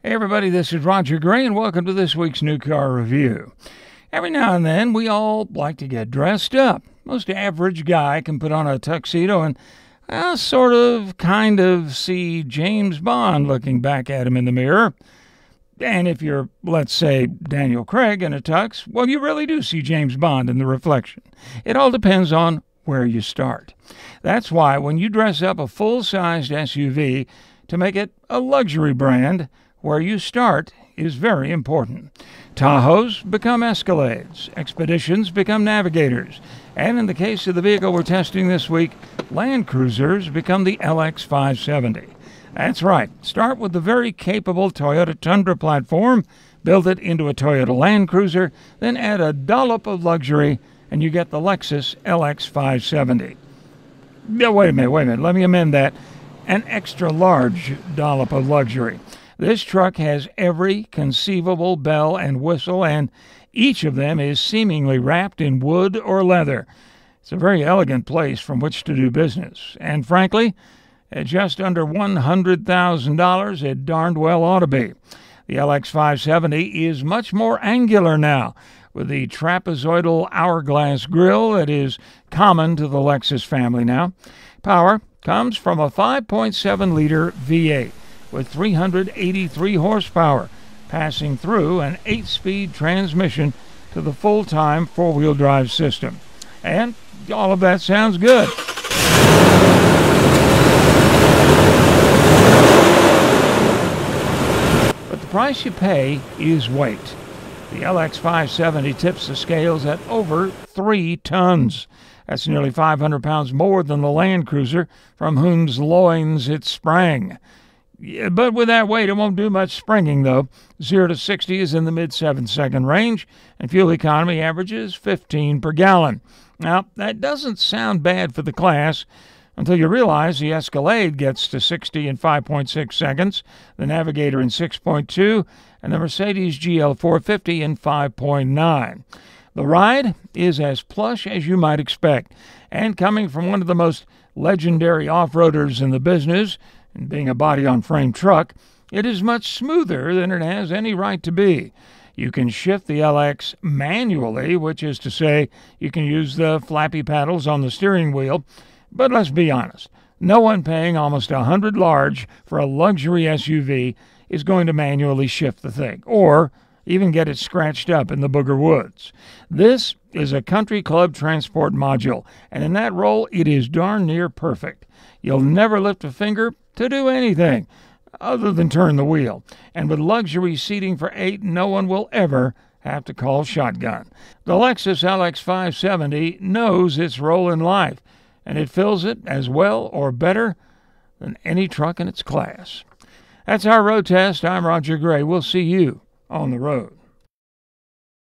Hey everybody, this is Roger Gray and welcome to this week's New Car Review. Every now and then we all like to get dressed up. Most average guy can put on a tuxedo and kind of see James Bond looking back at him in the mirror. And if you're, let's say, Daniel Craig in a tux, well, you really do see James Bond in the reflection. It all depends on where you start. That's why when you dress up a full-sized SUV to make it a luxury brand, where you start is very important. Tahoes become Escalades, Expeditions become Navigators, and in the case of the vehicle we're testing this week, Land Cruisers become the LX570. That's right, start with the very capable Toyota Tundra platform, build it into a Toyota Land Cruiser, then add a dollop of luxury, and you get the Lexus LX570. No, wait a minute, let me amend that. An extra large dollop of luxury. This truck has every conceivable bell and whistle, and each of them is seemingly wrapped in wood or leather. It's a very elegant place from which to do business. And frankly, at just under $100,000, it darned well ought to be. The LX570 is much more angular now, with the trapezoidal hourglass grille that is common to the Lexus family now. Power comes from a 5.7-liter V8. with 383 horsepower, passing through an 8-speed transmission to the full-time four-wheel drive system. And all of that sounds good. But the price you pay is weight. The LX570 tips the scales at over 3 tons. That's nearly 500 pounds more than the Land Cruiser, from whose loins it sprang. Yeah, but with that weight, it won't do much springing, though. 0 to 60 is in the mid-7-second range, and fuel economy averages 15 per gallon. Now, that doesn't sound bad for the class until you realize the Escalade gets to 60 in 5.6 seconds, the Navigator in 6.2, and the Mercedes GL 450 in 5.9. The ride is as plush as you might expect, and coming from one of the most legendary off-roaders in the business, and being a body-on-frame truck, it is much smoother than it has any right to be. You can shift the LX manually, which is to say you can use the flappy paddles on the steering wheel, but let's be honest, no one paying almost $100 large for a luxury SUV is going to manually shift the thing, or even get it scratched up in the Booger Woods. This is a country club transport module, and in that role, it is darn near perfect. You'll never lift a finger to do anything other than turn the wheel. And with luxury seating for 8, no one will ever have to call shotgun. The Lexus LX570 knows its role in life, and it fills it as well or better than any truck in its class. That's our road test. I'm Roger Gray. We'll see you on the road.